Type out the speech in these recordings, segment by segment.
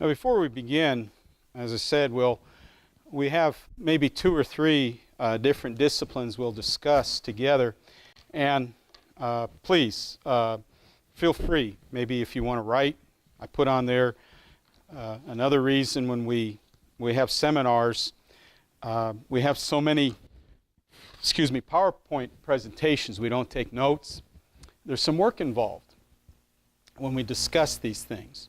Now, before we begin, as I said, we have maybe 2 or 3 different disciplines we'll discuss together. And please, feel free. Maybe if you want to write, I put on there another reason when we have seminars, we have so many, PowerPoint presentations, we don't take notes. There's some work involved when we discuss these things.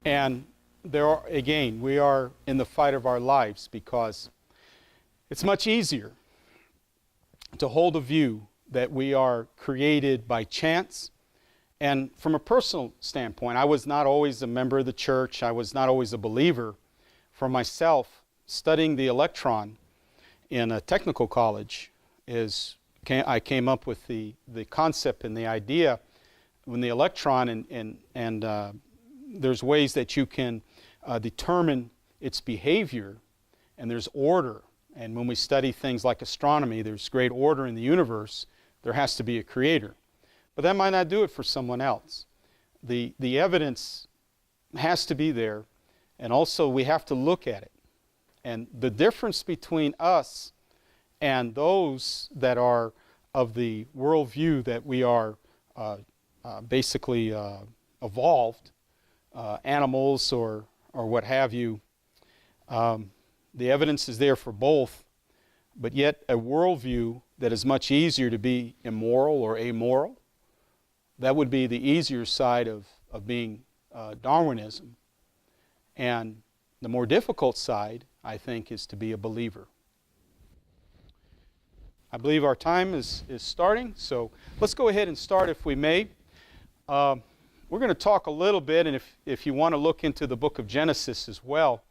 And we are in the fight of our lives because it's much easier to hold a view that we are created by chance. And from a personal standpoint, I was not always a member of the church. I was not always a believer. For myself, studying the electron in a technical college I came up with the concept and the idea when the electron and there's ways that you can determine its behavior, and there's order. And when we study things like astronomy, there's great order in the universe. There has to be a creator. But that might not do it for someone else. The evidence has to be there, and also we have to look at it. And the difference between us and those that are of the worldview that we are basically evolved, animals or what have you, the evidence is there for both, but yet a worldview that is much easier to be immoral or amoral, that would be the easier side of being Darwinism. And the more difficult side, I think, is to be a believer. I believe our time is starting, so let's go ahead and start if we may. We're going to talk a little bit, and if you want to look into the book of Genesis as well,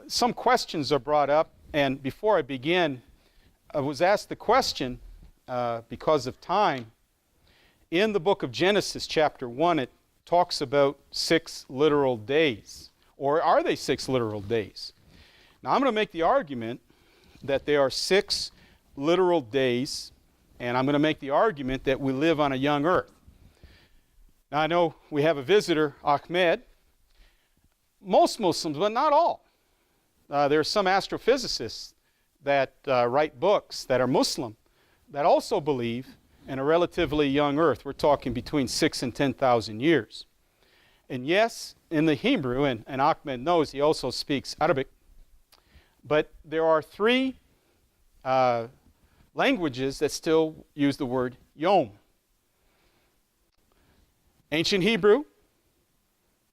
some questions are brought up, and before I begin, I was asked the question, because of time, in the book of Genesis chapter 1, it talks about 6 literal days. Or are they 6 literal days? Now I'm going to make the argument that there are 6 literal days, and I'm going to make the argument that we live on a young earth. Now I know we have a visitor, Ahmed. Most Muslims, but not all. There are some astrophysicists that write books that are Muslim that also believe in a relatively young earth. We're talking between 6 and 10,000 years. And yes, in the Hebrew, and Ahmed knows he also speaks Arabic, but there are 3 languages that still use the word yom. Ancient Hebrew,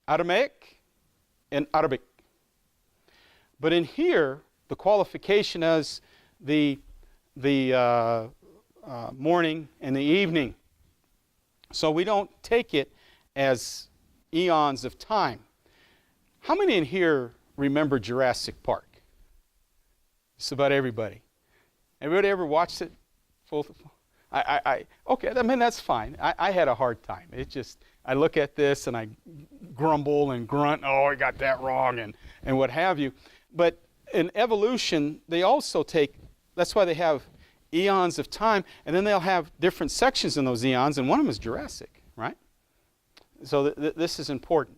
Aramaic, and Arabic. But in here, the qualification is the morning and the evening. So we don't take it as eons of time. How many in here remember Jurassic Park? It's about everybody. Everybody ever watched it? Okay, I mean, that's fine. I had a hard time. I look at this and I grumble and grunt, oh, I got that wrong, and what have you. But in evolution, they also that's why they have eons of time, and then they'll have different sections in those eons, and one of them is Jurassic, right? So this is important.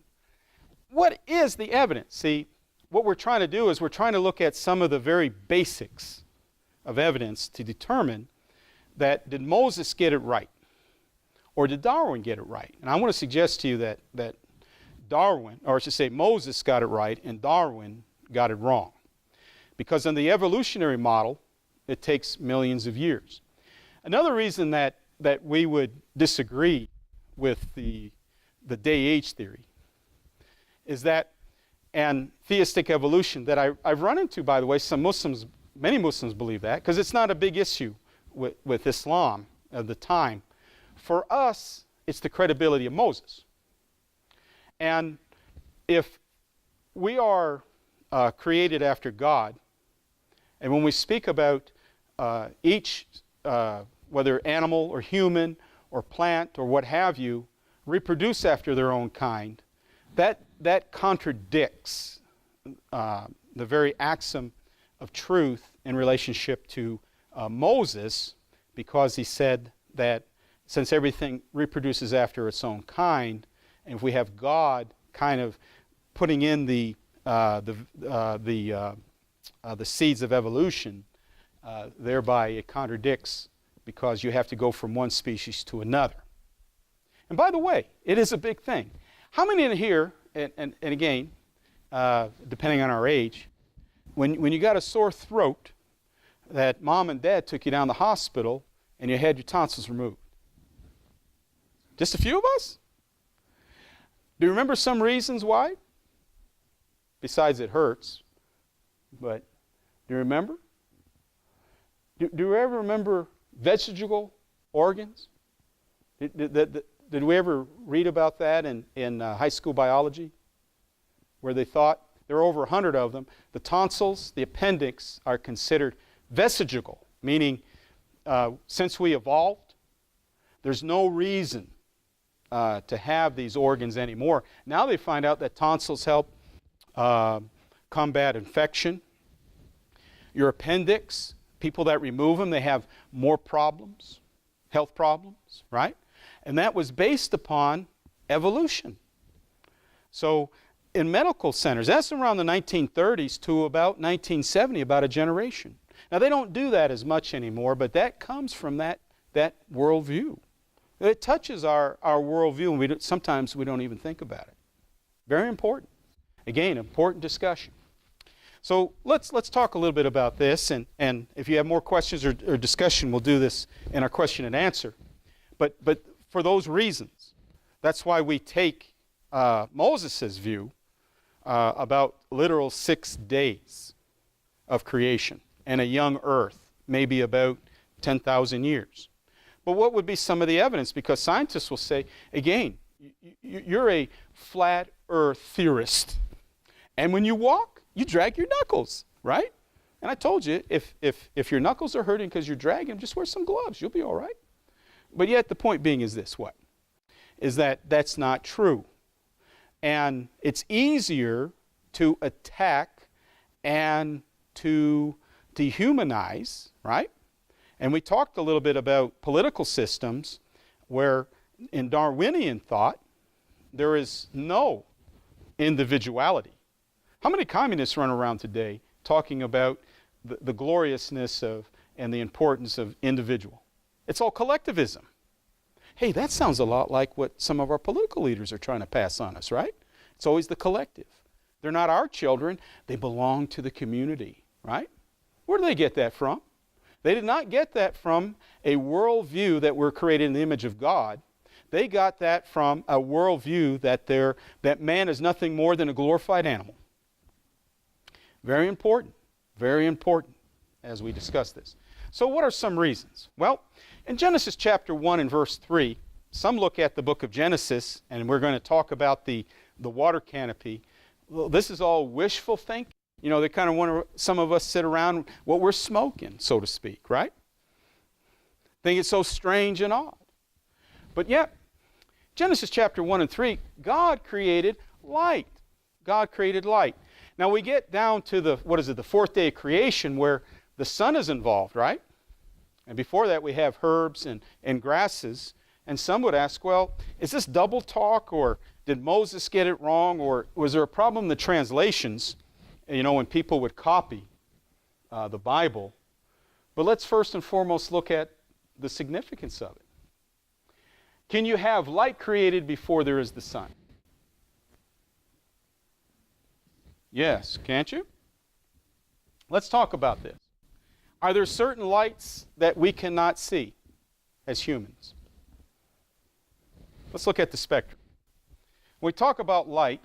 What is the evidence? See, what we're trying to do is we're trying to look at some of the very basics of evidence to determine that did Moses get it right? Or did Darwin get it right? And I want to suggest to you that Darwin, or I should say Moses got it right and Darwin got it wrong. Because in the evolutionary model, it takes millions of years. Another reason that we would disagree with the day-age theory is that, and theistic evolution, that I've run into, by the way, many Muslims believe that, because it's not a big issue with Islam at the time. For us, it's the credibility of Moses. And if we are created after God, and when we speak about each, whether animal or human or plant or what have you, reproduce after their own kind, that contradicts the very axiom of truth in relationship to Moses, because he said that since everything reproduces after its own kind, and if we have God kind of putting in the seeds of evolution, thereby it contradicts, because you have to go from one species to another. And by the way, it is a big thing. How many in here, and again, depending on our age, when you got a sore throat, that mom and dad took you down to the hospital and you had your tonsils removed? Just a few of us? Do you remember some reasons why? Besides it hurts. But do you remember? Do you ever remember vestigial organs? Did we ever read about that in high school biology? Where they thought, there are over 100 of them, the tonsils, the appendix are considered vestigial, meaning since we evolved, there's no reason to have these organs anymore. Now they find out that tonsils help combat infection. Your appendix, people that remove them, they have more problems, health problems, right? And that was based upon evolution. So in medical centers, that's around the 1930s to about 1970, about a generation. Now they don't do that as much anymore, but that comes from that worldview. It touches our worldview, and sometimes we don't even think about it. Very important. Again, important discussion. So let's talk a little bit about this, and if you have more questions or discussion, we'll do this in our question and answer. But for those reasons, that's why we take Moses' view about literal 6 days of creation and a young earth, maybe about 10,000 years. But what would be some of the evidence? Because scientists will say, again, you're a flat earth theorist. And when you walk, you drag your knuckles, right? And I told you, if your knuckles are hurting because you're dragging, just wear some gloves. You'll be all right. But yet the point being is this, what? Is that that's not true. And it's easier to attack and to dehumanize, right? And we talked a little bit about political systems where in Darwinian thought, there is no individuality. How many communists run around today talking about the gloriousness of and the importance of individual? It's all collectivism. Hey, that sounds a lot like what some of our political leaders are trying to pass on us, right? It's always the collective. They're not our children. They belong to the community, right? Where do they get that from? They did not get that from a worldview that we're created in the image of God. They got that from a worldview that man is nothing more than a glorified animal. Very important as we discuss this. So what are some reasons? Well, in Genesis chapter 1 and verse 3, some look at the book of Genesis, and we're going to talk about the water canopy. Well, this is all wishful thinking. You know, they kind of want to, some of us sit around what we're smoking, so to speak, right? Think it's so strange and odd. But yet, Genesis chapter 1 and 3, God created light. God created light. Now we get down to the fourth day of creation where the sun is involved, right? And before that we have herbs and grasses. And some would ask, well, is this double talk, or did Moses get it wrong, or was there a problem in the translations, you know, when people would copy the Bible? But let's first and foremost look at the significance of it. Can you have light created before there is the sun? Yes, can't you? Let's talk about this. Are there certain lights that we cannot see as humans? Let's look at the spectrum. When we talk about light,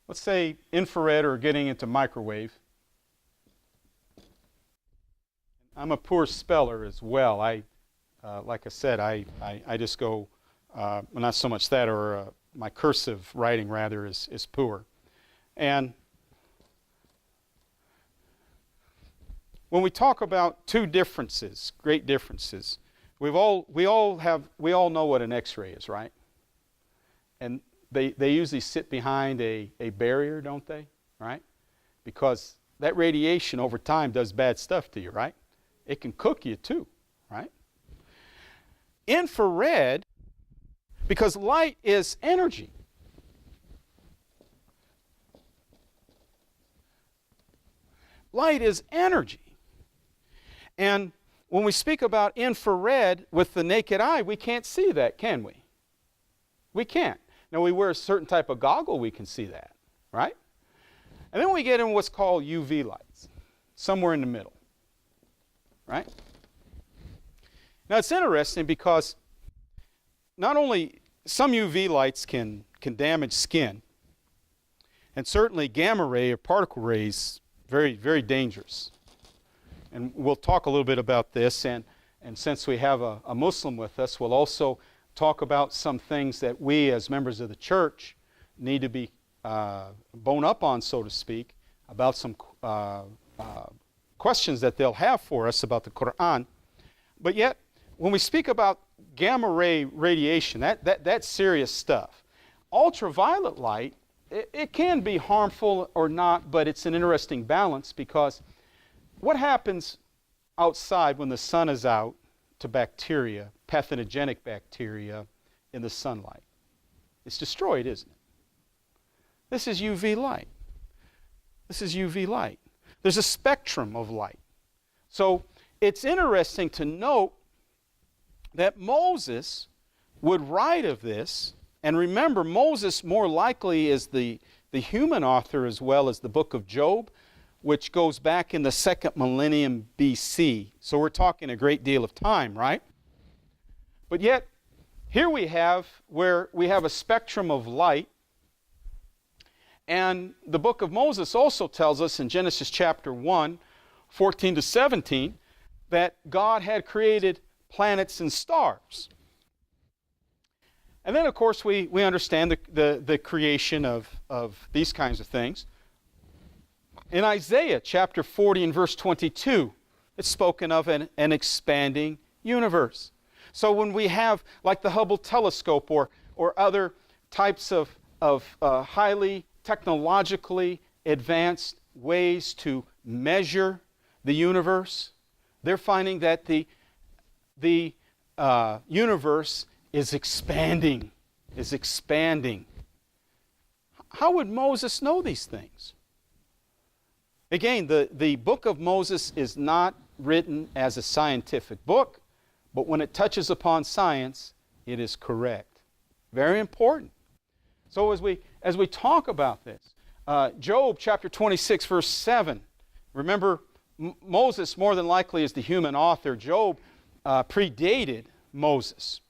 let's say infrared or getting into microwave. I'm a poor speller as well. Like I said, I just go, well, not so much that, or my cursive writing rather is poor. And when we talk about two differences, great differences, we all know what an X-ray is, right? And they usually sit behind a barrier, don't they? Right? Because that radiation over time does bad stuff to you, right? It can cook you too, right? Infrared Because light is energy. Light is energy. And when we speak about infrared with the naked eye, we can't see that, can we? We can't. Now, we wear a certain type of goggle, we can see that, right? And then we get in what's called UV lights, somewhere in the middle, right? Now, it's interesting because not only some UV lights can damage skin, and certainly gamma ray or particle rays, very, very dangerous. And we'll talk a little bit about this, and since we have a Muslim with us, we'll also talk about some things that we as members of the church need to be bone up on, so to speak, about some questions that they'll have for us about the Quran. But yet, when we speak about gamma ray radiation, that's serious stuff. Ultraviolet light, it can be harmful or not, but it's an interesting balance, because what happens outside when the sun is out to bacteria, pathogenic bacteria, in the sunlight? It's destroyed, isn't it? This is UV light. This is UV light. There's a spectrum of light. So it's interesting to note that Moses would write of this, and remember, Moses more likely is the human author as well as the book of Job, which goes back in the 2nd millennium BC. So we're talking a great deal of time, right? But yet, here we have where we have a spectrum of light, and the book of Moses also tells us in Genesis chapter 1, 14 to 17, that God had created planets and stars. And then, of course, we understand the creation of these kinds of things. In Isaiah chapter 40 and verse 22, it's spoken of an expanding universe. So when we have, like the Hubble telescope or other types of highly technologically advanced ways to measure the universe, they're finding that the universe is expanding, How would Moses know these things? Again, the book of Moses is not written as a scientific book, but when it touches upon science, it is correct. Very important. So as we talk about this, Job chapter 26, verse 7, remember Moses more than likely is the human author. Job predated Moses,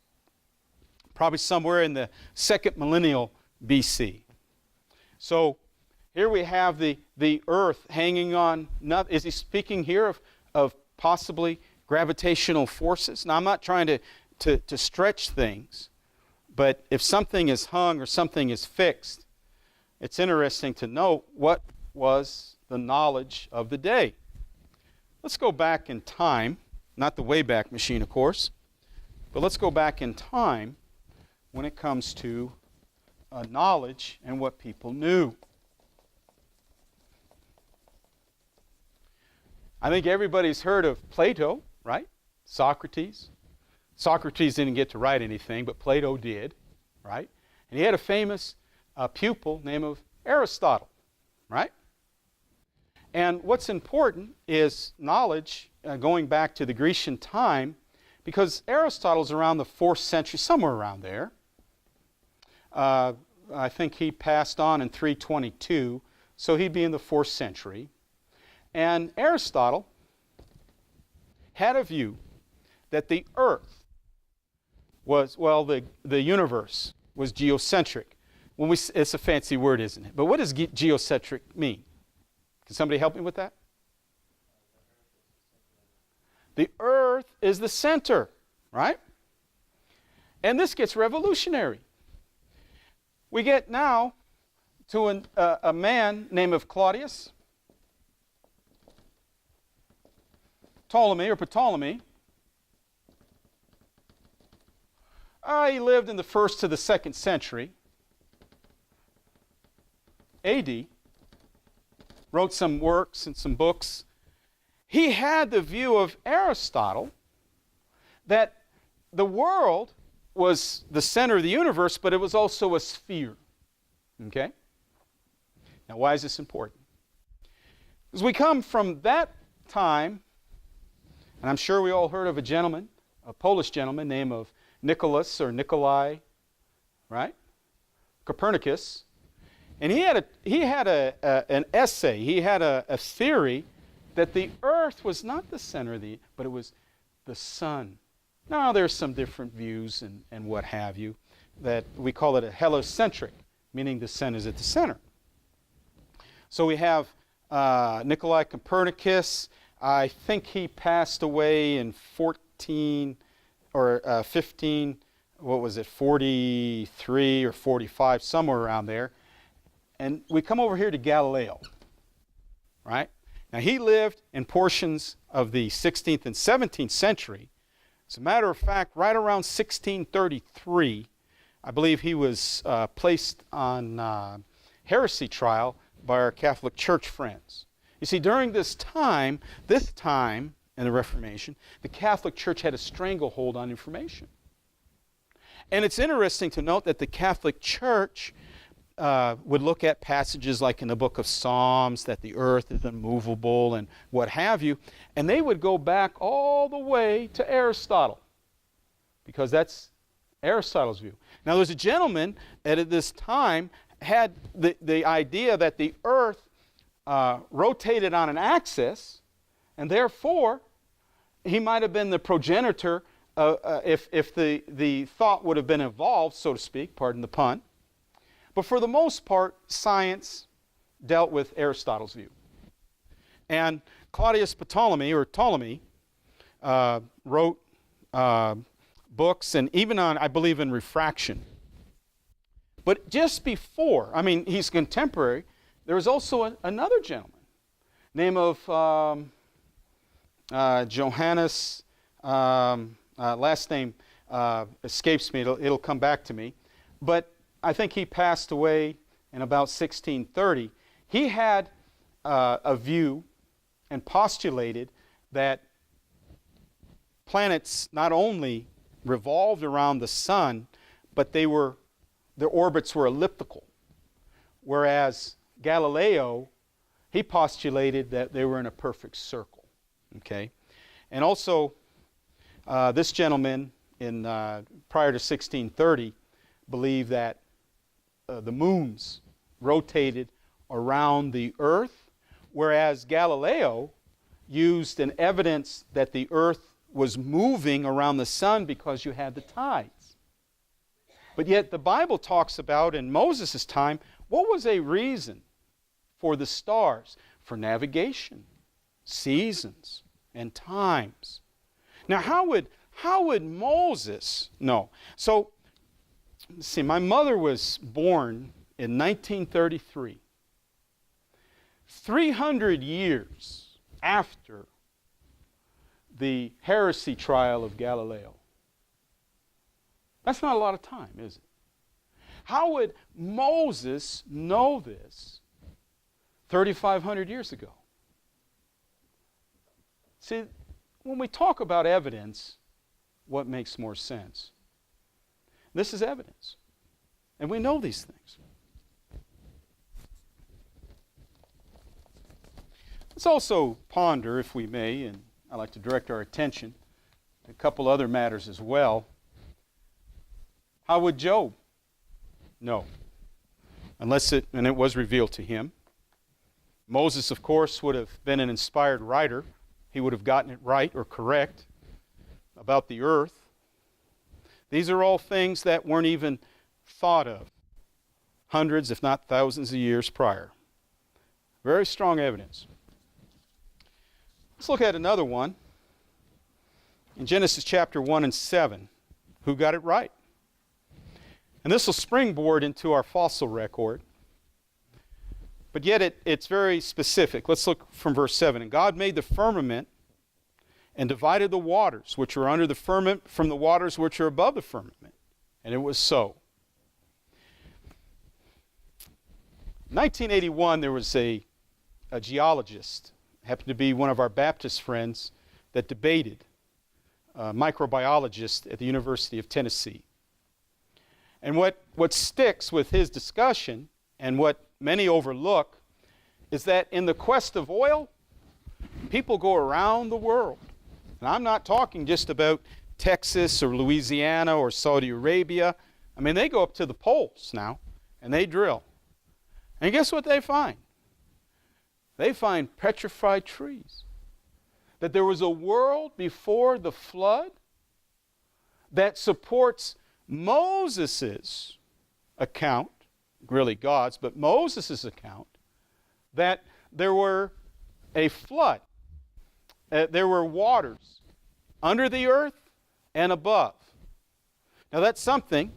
probably somewhere in the 2nd millennial BC. So here we have the earth hanging on nothing. Is he speaking here of possibly gravitational forces? Now, I'm not trying to stretch things, but if something is hung or something is fixed, it's interesting to note what was the knowledge of the day. Let's go back in time, not the Wayback Machine, of course, but let's go back in time when it comes to knowledge and what people knew. I think everybody's heard of Plato, right? Socrates. Socrates didn't get to write anything, but Plato did, right? And he had a famous pupil named Aristotle, right? And what's important is knowledge going back to the Grecian time, because Aristotle's around the 4th century, somewhere around there. I think he passed on in 322, so he'd be in the 4th century. And Aristotle had a view that the earth was, well, the universe was geocentric. It's a fancy word, isn't it? But what does geocentric mean? Can somebody help me with that? The earth is the center, right? And this gets revolutionary. We get now to a man named of Claudius, Ptolemy or Ptolemy. He lived in the 1st to the 2nd century AD, wrote some works and some books. He had the view of Aristotle that the world was the center of the universe, but it was also a sphere. Okay? Now, why is this important? Because we come from that time, and I'm sure we all heard of a gentleman, a Polish gentleman named of Nikolai, right? Copernicus. And he had an essay, he had a theory that the earth was not the center of but it was the sun. Now, there's some different views and what have you, that we call it a heliocentric, meaning the sun is at the center. So we have Nikolai Copernicus. I think he passed away in 15, what was it, 43 or 45, somewhere around there. And we come over here to Galileo, right? Now, he lived in portions of the 16th and 17th century. As a matter of fact, right around 1633, I believe he was placed on heresy trial by our Catholic Church friends. You see, during this time in the Reformation, the Catholic Church had a stranglehold on information. And it's interesting to note that the Catholic Church would look at passages like in the book of Psalms, that the earth is immovable and what have you, and they would go back all the way to Aristotle, because that's Aristotle's view. Now, there's a gentleman at this time had the idea that the earth rotated on an axis, and therefore he might have been the progenitor if the thought would have been evolved, so to speak, pardon the pun. But for the most part, science dealt with Aristotle's view. And Claudius Ptolemy wrote books, and even on, I believe, in refraction. But just before, I mean, he's contemporary, there was also another gentleman, name of Johannes, last name escapes me, it'll come back to me, but I think he passed away in about 1630. He had a view and postulated that planets not only revolved around the sun, but their orbits were elliptical. Whereas Galileo, he postulated that they were in a perfect circle. Okay? And also, this gentleman prior to 1630 believed that the moons rotated around the earth, whereas Galileo used an evidence that the earth was moving around the sun because you had the tides. But yet the Bible talks about, in Moses' time, what was a reason for the stars? For navigation, seasons, and times. Now, how would Moses know? So, let's see, my mother was born in 1933, 300 years after the heresy trial of Galileo. That's not a lot of time, is it? How would Moses know this 3,500 years ago? See, when we talk about evidence, what makes more sense? This is evidence. And we know these things. Let's also ponder, if we may, and I'd like to direct our attention to a couple other matters as well. How would Job know? And it was revealed to him. Moses, of course, would have been an inspired writer. He would have gotten it right or correct about the earth. These are all things that weren't even thought of hundreds, if not thousands of years prior. Very strong evidence. Let's look at another one. In Genesis chapter 1 and 7, who got it right? And this will springboard into our fossil record. But yet it's very specific. Let's look from verse 7. And God made the firmament and divided the waters which are under the firmament from the waters which are above the firmament. And it was so. In 1981, there was a geologist, happened to be one of our Baptist friends, that debated, a microbiologist at the University of Tennessee. And what sticks with his discussion, and what many overlook, is that in the quest of oil, people go around the world. And I'm not talking just about Texas or Louisiana or Saudi Arabia. I mean, they go up to the poles now, and they drill. And guess what they find? They find petrified trees. That there was a world before the flood that supports Moses' account, really God's, but Moses' account, that there were a flood. There were waters under the earth and above. Now that's something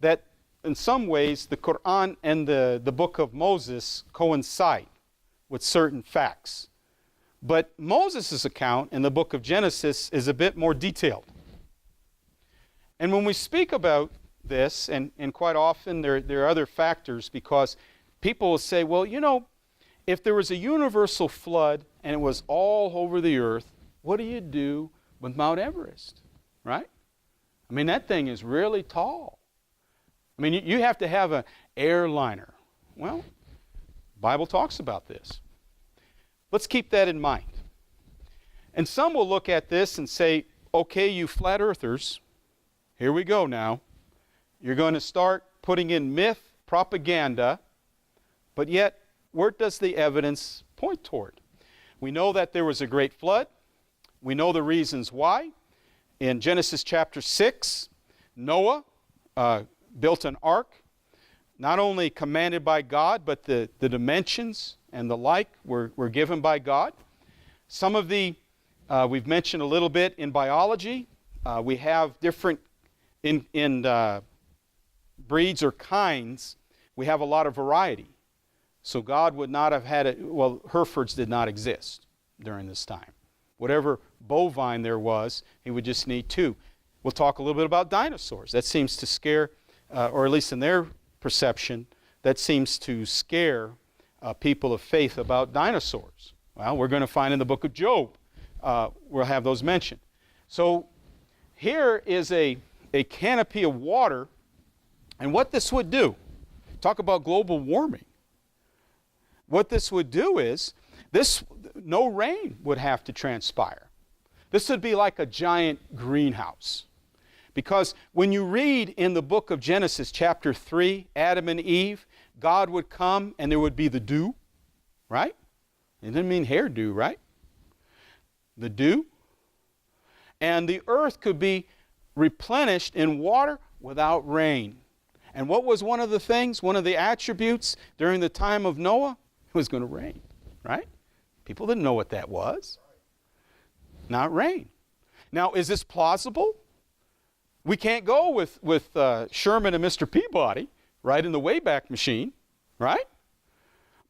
that in some ways the Quran and the book of Moses coincide with certain facts. But Moses' account in the book of Genesis is a bit more detailed. And when we speak about this, and quite often there are other factors, because people will say, well, you know, if there was a universal flood and it was all over the earth, what do you do with Mount Everest, right? I mean, that thing is really tall. I mean, you have to have an airliner. Well, the Bible talks about this. Let's keep that in mind. And some will look at this and say, okay, you flat earthers, here we go now. You're going to start putting in myth, propaganda, but yet, where does the evidence point toward? We know that there was a great flood. We know the reasons why. In Genesis chapter 6, Noah built an ark, not only commanded by God, but the dimensions and the like were given by God. Some of the, we've mentioned a little bit in biology. We have different, in breeds or kinds, we have a lot of variety. So God would not have had it, well, Herefords did not exist during this time. Whatever bovine there was, he would just need two. We'll talk a little bit about dinosaurs. That seems to scare, or at least in their perception, that seems to scare people of faith about dinosaurs. Well, we're going to find in the book of Job, we'll have those mentioned. So here is a canopy of water, and what this would do, talk about global warming. What this would do is, no rain would have to transpire. This would be like a giant greenhouse. Because when you read in the book of Genesis chapter 3, Adam and Eve, God would come and there would be the dew, right? It didn't mean hairdo, right? The dew. And the earth could be replenished in water without rain. And what was one of the things, one of the attributes during the time of Noah? It was going to rain, right? People didn't know what that was. Not rain. Now, is this plausible? We can't go with Sherman and Mr. Peabody, right, in the Wayback Machine, right?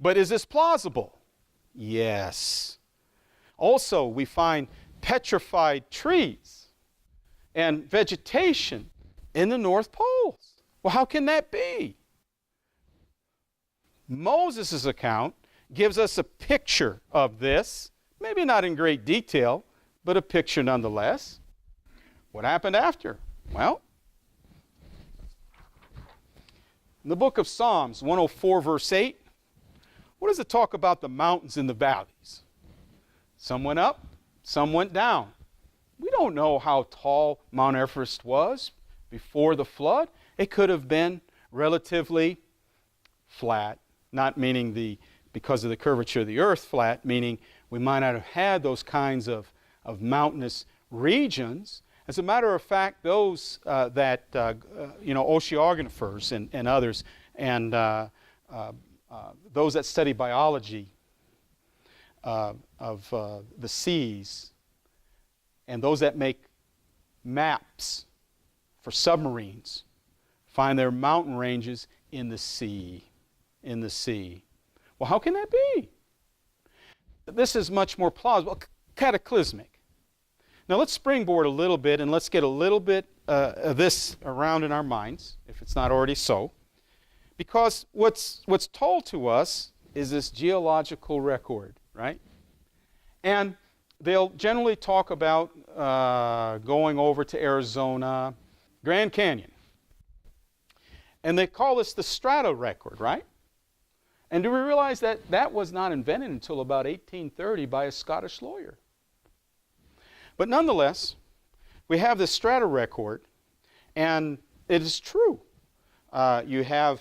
But is this plausible? Yes. Also, we find petrified trees and vegetation in the North Poles. Well, how can that be? Moses' account gives us a picture of this, maybe not in great detail, but a picture nonetheless. What happened after? Well, in the book of Psalms, 104 verse 8, what does it talk about the mountains and the valleys? Some went up, some went down. We don't know how tall Mount Everest was before the flood. It could have been relatively flat, not meaning because of the curvature of the earth flat, meaning we might not have had those kinds of mountainous regions. As a matter of fact, those oceanographers and others, and those that study biology of the seas, and those that make maps for submarines, find their mountain ranges in the sea. In the sea. Well, how can that be? This is much more plausible, cataclysmic. Now let's springboard a little bit and let's get a little bit of this around in our minds, if it's not already so. Because what's told to us is this geological record, right? And they'll generally talk about going over to Arizona, Grand Canyon. And they call this the strata record, right? And do we realize that that was not invented until about 1830 by a Scottish lawyer? But nonetheless, we have this strata record, and it is true. You have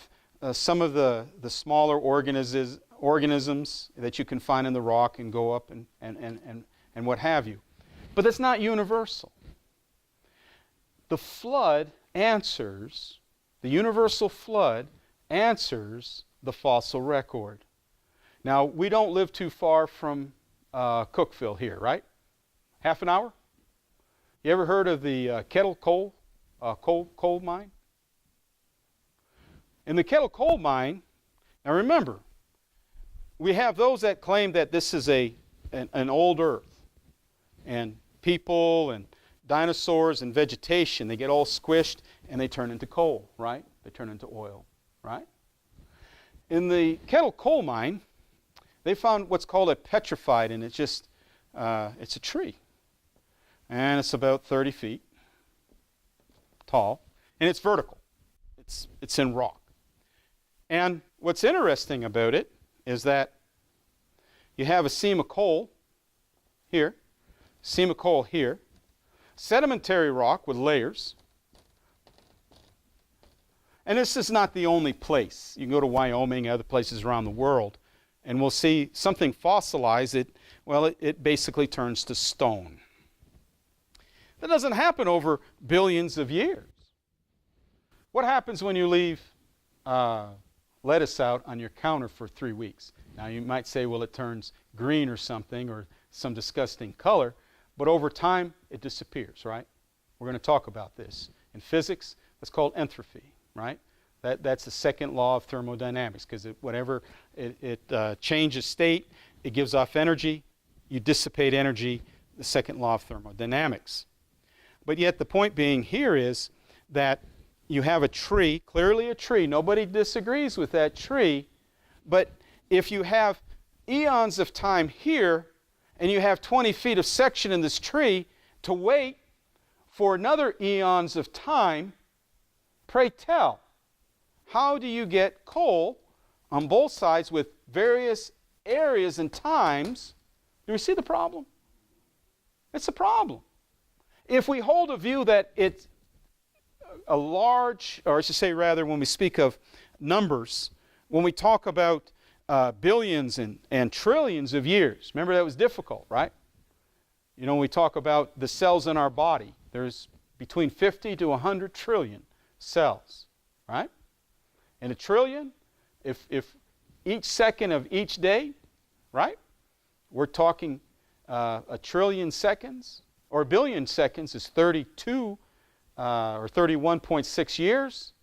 some of the smaller organisms that you can find in the rock and go up and what have you. But that's not universal. The flood answers, the universal flood answers the fossil record. Now, we don't live too far from Cookeville here, right? Half an hour? You ever heard of the Kettle coal mine? In the Kettle coal mine, now remember, we have those that claim that this is an old earth, and people and dinosaurs and vegetation, they get all squished and they turn into coal, right? They turn into oil, right? In the Kettle coal mine, they found what's called a petrified, and it's just, it's a tree. And it's about 30 feet tall, and it's vertical. It's in rock. And what's interesting about it is that you have a seam of coal here, seam of coal here, sedimentary rock with layers. And this is not the only place. You can go to Wyoming, other places around the world, and we'll see something fossilized. It basically turns to stone. That doesn't happen over billions of years. What happens when you leave lettuce out on your counter for 3 weeks? Now you might say, well, it turns green or something, or some disgusting color, but over time it disappears, right? We're going to talk about this. In physics, it's called entropy, right? That's the second law of thermodynamics, because whenever it changes state, it gives off energy, you dissipate energy, the second law of thermodynamics. But yet the point being here is that you have a tree, clearly a tree. Nobody disagrees with that tree. But if you have eons of time here, and you have 20 feet of section in this tree to wait for another eons of time, pray tell, how do you get coal on both sides with various areas and times? Do we see the problem? It's a problem. If we hold a view that it's a large, or I should say rather, when we speak of numbers, when we talk about billions and trillions of years, remember that was difficult, right? You know, when we talk about the cells in our body, there's between 50 to 100 trillion cells, right? And a trillion, if each second of each day, right? We're talking a trillion seconds, or a billion seconds is 32 or 31.6 years.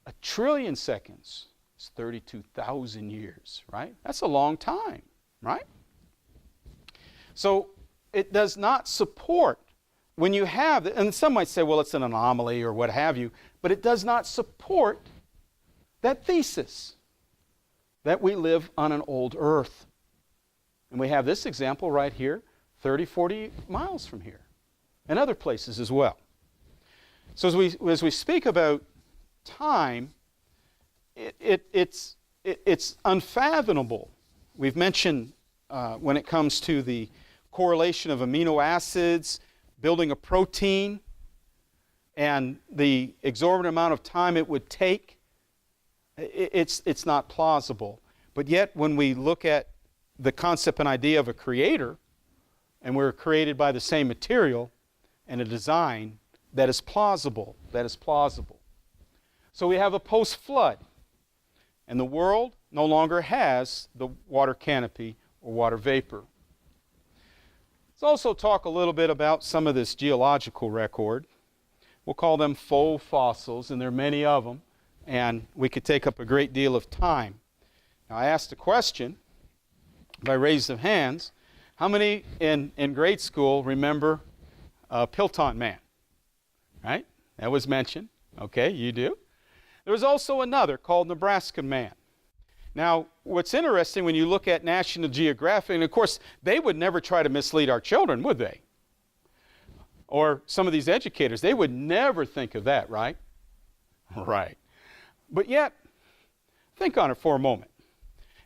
A trillion seconds is 32,000 years, right? That's a long time, right? So it does not support, when you have, and some might say, well, it's an anomaly or what have you, but it does not support that thesis that we live on an old earth. And we have this example right here, 30, 40 miles from here, and other places as well. So as we speak about time, it's unfathomable. We've mentioned when it comes to the correlation of amino acids, building a protein, and the exorbitant amount of time it would take, it's not plausible. But yet when we look at the concept and idea of a creator, and we're created by the same material and a design, that is plausible. That is plausible. So we have a post-flood, and the world no longer has the water canopy or water vapor. Let's also talk a little bit about some of this geological record. We'll call them faux fossils, and there are many of them, and we could take up a great deal of time. Now, I asked a question by raise of hands. How many in grade school remember Piltdown Man? Right? That was mentioned. Okay, you do. There was also another called Nebraska Man. Now, what's interesting when you look at National Geographic, and of course, they would never try to mislead our children, would they? Or some of these educators, they would never think of that, right? Right. But yet, think on it for a moment.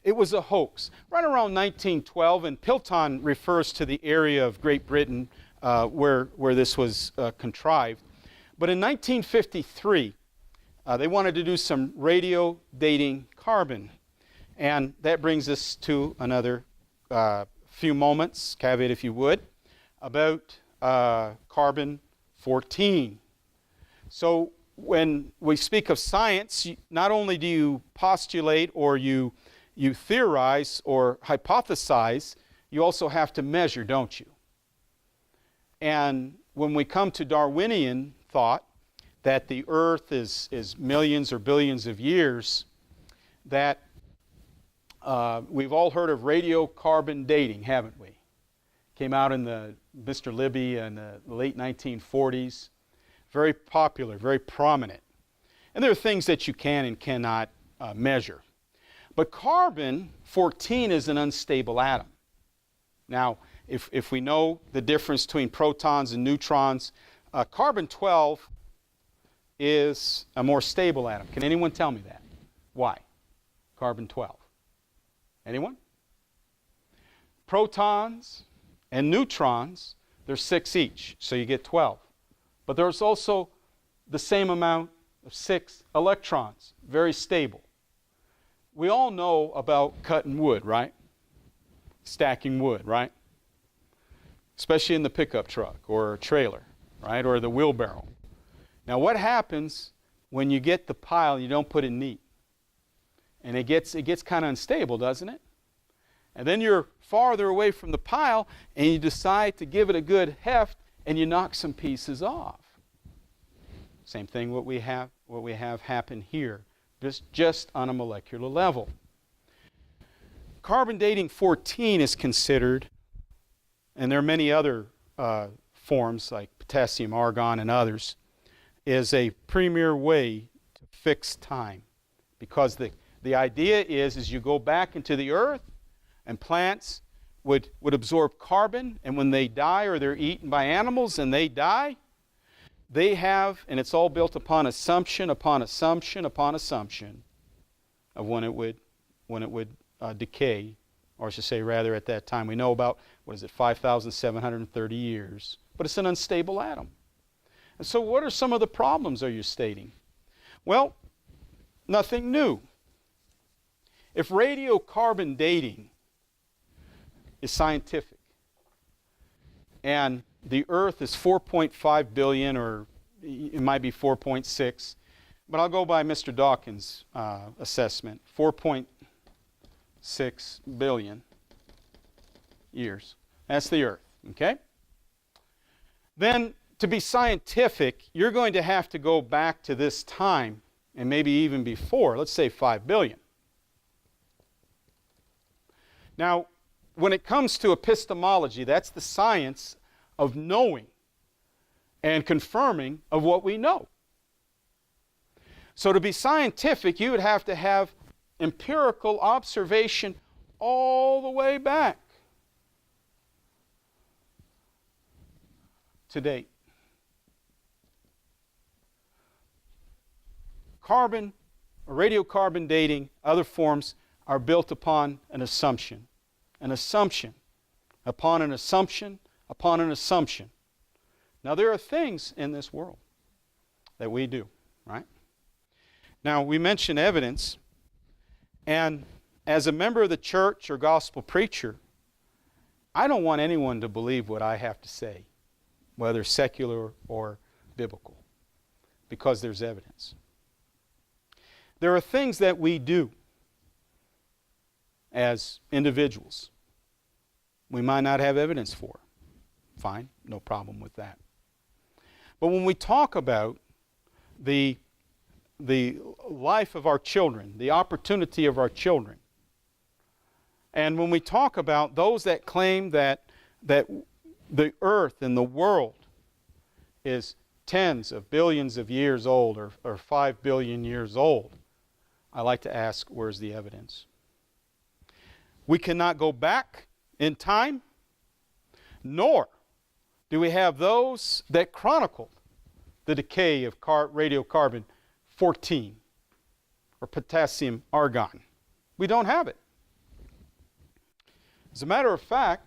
It was a hoax. Right around 1912, and Pilton refers to the area of Great Britain where this was contrived. But in 1953, they wanted to do some radio dating carbon. And that brings us to another few moments, caveat if you would, about carbon-14. So when we speak of science, not only do you postulate or you theorize or hypothesize, you also have to measure, don't you? And when we come to Darwinian thought, that the Earth is millions or billions of years, that we've all heard of radiocarbon dating, haven't we? Came out in Mr. Libby in the late 1940s. Very popular, very prominent. And there are things that you can and cannot measure. But carbon-14 is an unstable atom. Now, if we know the difference between protons and neutrons, carbon-12 is a more stable atom. Can anyone tell me that? Why? Carbon-12. Anyone? Protons and neutrons, they're 6 each, so you get 12. But there's also the same amount of 6 electrons, very stable. We all know about cutting wood, right? Stacking wood, right? Especially in the pickup truck or trailer, right? Or the wheelbarrow. Now what happens when you get the pile and you don't put it neat? And it gets kind of unstable, doesn't it? And then you're farther away from the pile and you decide to give it a good heft and you knock some pieces off. Same thing what we have happen here, just on a molecular level. Carbon dating 14 is considered, and there are many other forms like potassium argon and others, is a premier way to fix time. Because the idea is you go back into the earth and plants would absorb carbon, and when they die or they're eaten by animals and they die, they have, and it's all built upon assumption upon assumption upon assumption of when it would decay, or I should say rather at that time. We know about, 5,730 years. But it's an unstable atom. And so what are some of the problems are you stating? Well, nothing new. If radiocarbon dating is scientific, and the Earth is 4.5 billion, or it might be 4.6, but I'll go by Mr. Dawkins' assessment, 4.6 billion years. That's the Earth, okay? Then, to be scientific, you're going to have to go back to this time, and maybe even before, let's say 5 billion. Now, when it comes to epistemology, that's the science of knowing and confirming of what we know. So to be scientific, you would have to have empirical observation all the way back to date. Carbon, or radiocarbon dating, other forms are built upon an assumption. An assumption upon an assumption upon an assumption. Now there are things in this world that we do, right? Now we mention evidence, and as a member of the church or gospel preacher, I don't want anyone to believe what I have to say, whether secular or biblical, because there's evidence. There are things that we do as individuals we might not have evidence for. Fine, no problem with that. But when we talk about the life of our children, the opportunity of our children, and when we talk about those that claim that the earth and the world is tens of billions of years old, or 5 billion years old, I like to ask, where's the evidence? We cannot go back in time, nor do we have those that chronicled the decay of radiocarbon 14. or potassium argon. We don't have it. As a matter of fact,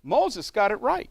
Moses got it right.